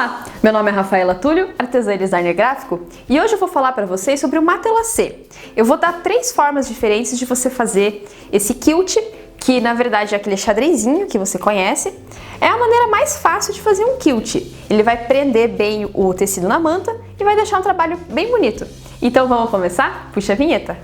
Olá, meu nome é Rafaela Túlio, artesã e designer gráfico, e hoje eu vou falar para vocês sobre o matelacê. Eu vou dar 3 formas diferentes de você fazer esse quilt, que na verdade é aquele xadrezinho que você conhece. É a maneira mais fácil de fazer um quilt. Ele vai prender bem o tecido na manta e vai deixar um trabalho bem bonito. Então vamos começar? Puxa a vinheta!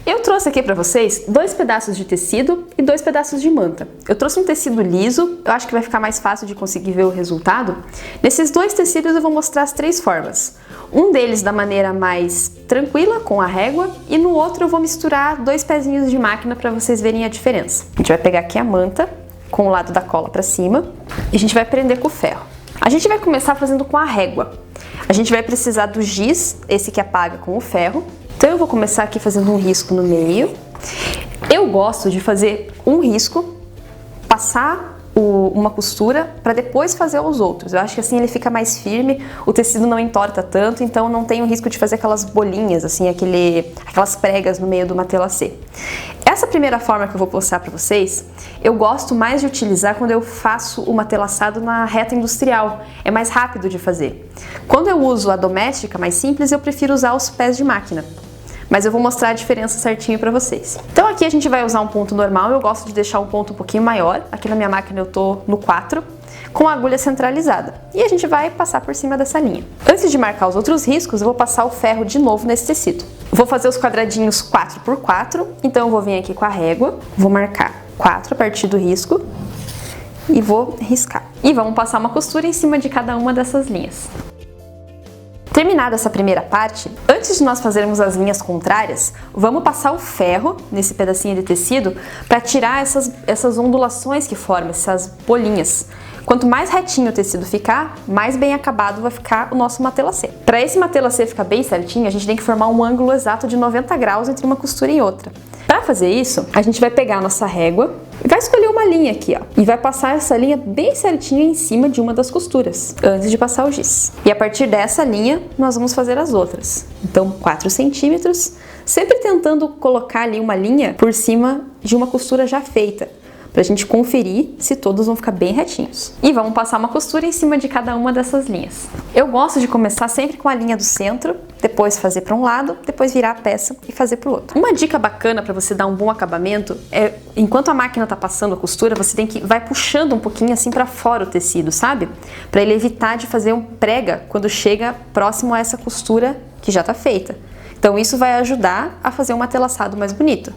Eu trouxe aqui para vocês 2 pedaços de tecido e 2 pedaços de manta. Eu trouxe um tecido liso, eu acho que vai ficar mais fácil de conseguir ver o resultado. Nesses 2 tecidos eu vou mostrar as 3 formas. Um deles da maneira mais tranquila, com a régua, e no outro eu vou misturar 2 pezinhos de máquina para vocês verem a diferença. A gente vai pegar aqui a manta, com o lado da cola para cima, e a gente vai prender com o ferro. A gente vai começar fazendo com a régua. A gente vai precisar do giz, esse que apaga com o ferro. Então eu vou começar aqui fazendo um risco no meio. Eu gosto de fazer um risco, passar uma costura para depois fazer os outros. Eu acho que assim ele fica mais firme, o tecido não entorta tanto, então não tem o risco de fazer aquelas bolinhas, assim, aquelas pregas no meio do matelacê. Essa primeira forma que eu vou mostrar para vocês, eu gosto mais de utilizar quando eu faço o matelaçado na reta industrial. É mais rápido de fazer. Quando eu uso a doméstica mais simples, eu prefiro usar os pés de máquina. Mas eu vou mostrar a diferença certinho para vocês. Então aqui a gente vai usar um ponto normal, eu gosto de deixar um ponto um pouquinho maior. Aqui na minha máquina eu tô no 4, com a agulha centralizada. E a gente vai passar por cima dessa linha. Antes de marcar os outros riscos, eu vou passar o ferro de novo nesse tecido. Vou fazer os quadradinhos 4 por 4, então eu vou vir aqui com a régua, vou marcar 4 a partir do risco e vou riscar. E vamos passar uma costura em cima de cada uma dessas linhas. Terminada essa primeira parte, antes de nós fazermos as linhas contrárias, vamos passar o ferro nesse pedacinho de tecido para tirar essas ondulações que formam, essas bolinhas. Quanto mais retinho o tecido ficar, mais bem acabado vai ficar o nosso matelacê. Para esse matelacê ficar bem certinho, a gente tem que formar um ângulo exato de 90 graus entre uma costura e outra. Para fazer isso, a gente vai pegar a nossa régua e vai escolher uma linha aqui, ó, e vai passar essa linha bem certinha em cima de uma das costuras, antes de passar o giz. E a partir dessa linha, nós vamos fazer as outras. Então, 4 centímetros, sempre tentando colocar ali uma linha por cima de uma costura já feita, pra gente conferir se todos vão ficar bem retinhos. E vamos passar uma costura em cima de cada uma dessas linhas. Eu gosto de começar sempre com a linha do centro, depois fazer para um lado, depois virar a peça e fazer para o outro. Uma dica bacana para você dar um bom acabamento é, enquanto a máquina tá passando a costura, você vai puxando um pouquinho assim para fora o tecido, sabe? Para ele evitar de fazer um prega quando chega próximo a essa costura que já tá feita. Então isso vai ajudar a fazer um matelaçado mais bonito.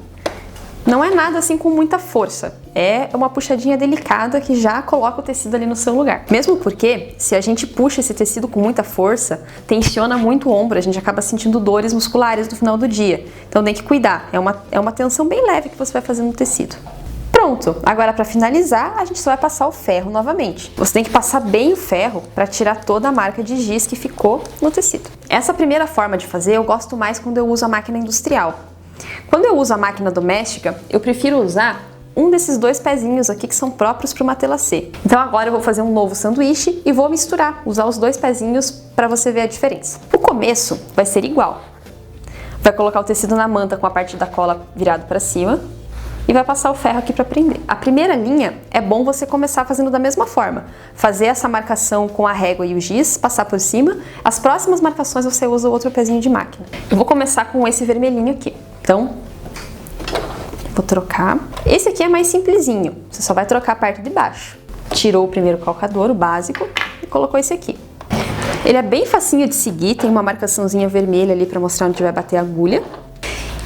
Não é nada assim com muita força, é uma puxadinha delicada que já coloca o tecido ali no seu lugar. Mesmo porque, se a gente puxa esse tecido com muita força, tensiona muito o ombro, a gente acaba sentindo dores musculares no final do dia. Então tem que cuidar, é uma tensão bem leve que você vai fazer no tecido. Pronto, agora para finalizar, a gente só vai passar o ferro novamente. Você tem que passar bem o ferro para tirar toda a marca de giz que ficou no tecido. Essa primeira forma de fazer eu gosto mais quando eu uso a máquina industrial. Quando eu uso a máquina doméstica, eu prefiro usar um desses 2 pezinhos aqui que são próprios para o matelacê. Então agora eu vou fazer um novo sanduíche e vou misturar, usar os 2 pezinhos para você ver a diferença. O começo vai ser igual. Vai colocar o tecido na manta com a parte da cola virado para cima e vai passar o ferro aqui para prender. A primeira linha é bom você começar fazendo da mesma forma. Fazer essa marcação com a régua e o giz, passar por cima. As próximas marcações você usa o outro pezinho de máquina. Eu vou começar com esse vermelhinho aqui. Então, vou trocar. Esse aqui é mais simplesinho, você só vai trocar a parte de baixo. Tirou o primeiro calcador, o básico, e colocou esse aqui. Ele é bem facinho de seguir, tem uma marcaçãozinha vermelha ali para mostrar onde vai bater a agulha.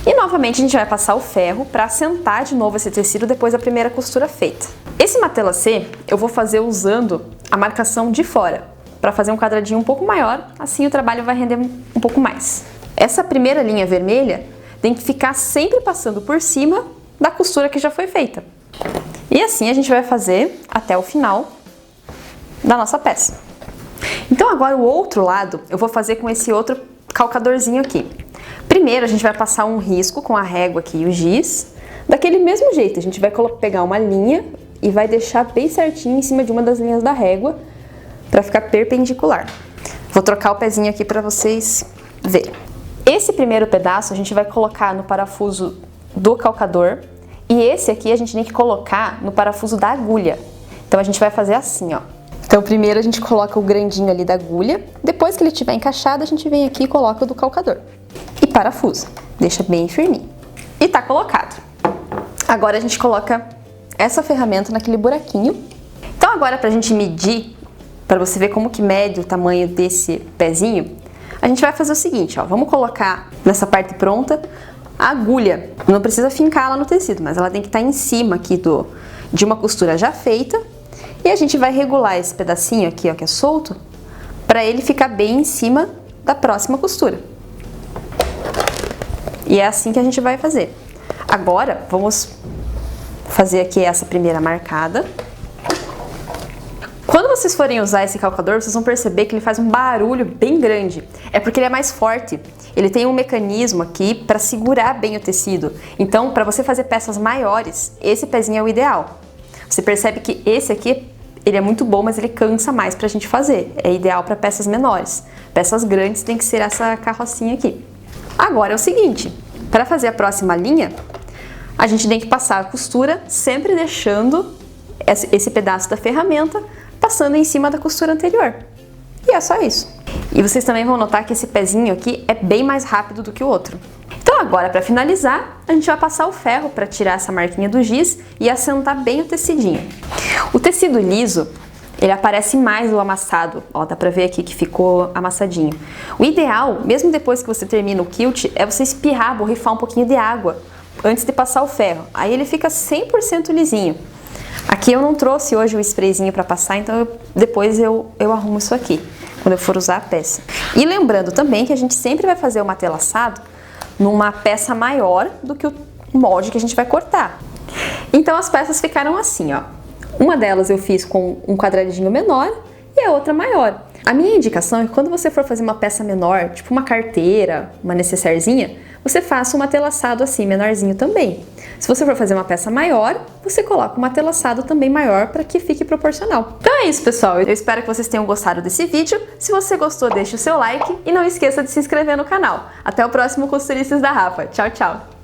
E novamente a gente vai passar o ferro para assentar de novo esse tecido depois da primeira costura feita. Esse matelacê eu vou fazer usando a marcação de fora, para fazer um quadradinho um pouco maior, assim o trabalho vai render um pouco mais. Essa primeira linha vermelha tem que ficar sempre passando por cima da costura que já foi feita. E assim a gente vai fazer até o final da nossa peça. Então agora o outro lado eu vou fazer com esse outro calcadorzinho aqui. Primeiro a gente vai passar um risco com a régua aqui e o giz. Daquele mesmo jeito, a gente vai pegar uma linha e vai deixar bem certinho em cima de uma das linhas da régua para ficar perpendicular. Vou trocar o pezinho aqui para vocês verem. Esse primeiro pedaço a gente vai colocar no parafuso do calcador e esse aqui a gente tem que colocar no parafuso da agulha. Então a gente vai fazer assim, ó. Então primeiro a gente coloca o grandinho ali da agulha, depois que ele estiver encaixado a gente vem aqui e coloca o do calcador. E parafusa, deixa bem firminho. E tá colocado. Agora a gente coloca essa ferramenta naquele buraquinho. Então agora pra gente medir, para você ver como que mede o tamanho desse pezinho, a gente vai fazer o seguinte, ó, vamos colocar nessa parte pronta a agulha. Não precisa fincar ela no tecido, mas ela tem que estar em cima aqui de uma costura já feita. E a gente vai regular esse pedacinho aqui, ó, que é solto, para ele ficar bem em cima da próxima costura. E é assim que a gente vai fazer. Agora, vamos fazer aqui essa primeira marcada. Quando vocês forem usar esse calcador, vocês vão perceber que ele faz um barulho bem grande. É porque ele é mais forte. Ele tem um mecanismo aqui para segurar bem o tecido. Então, para você fazer peças maiores, esse pezinho é o ideal. Você percebe que esse aqui, ele é muito bom, mas ele cansa mais pra gente fazer. É ideal para peças menores. Peças grandes tem que ser essa carrocinha aqui. Agora é o seguinte, para fazer a próxima linha, a gente tem que passar a costura, sempre deixando esse pedaço da ferramenta passando em cima da costura anterior. E é só isso. E vocês também vão notar que esse pezinho aqui é bem mais rápido do que o outro. Então agora, para finalizar, a gente vai passar o ferro para tirar essa marquinha do giz e assentar bem o tecidinho. O tecido liso, ele aparece mais do amassado, ó, dá pra ver aqui que ficou amassadinho. O ideal, mesmo depois que você termina o quilt, é você espirrar, borrifar um pouquinho de água antes de passar o ferro. Aí ele fica 100% lisinho. Aqui eu não trouxe hoje o sprayzinho para passar, então depois eu arrumo isso aqui, quando eu for usar a peça. E lembrando também que a gente sempre vai fazer o matelaçado numa peça maior do que o molde que a gente vai cortar. Então as peças ficaram assim, ó. Uma delas eu fiz com um quadradinho menor e a outra maior. A minha indicação é que quando você for fazer uma peça menor, tipo uma carteira, uma necessairezinha, você faça um matelaçado assim, menorzinho também. Se você for fazer uma peça maior, você coloca um matelaçado também maior para que fique proporcional. Então é isso, pessoal. Eu espero que vocês tenham gostado desse vídeo. Se você gostou, deixe o seu like e não esqueça de se inscrever no canal. Até o próximo Costuristas da Rafa. Tchau, tchau!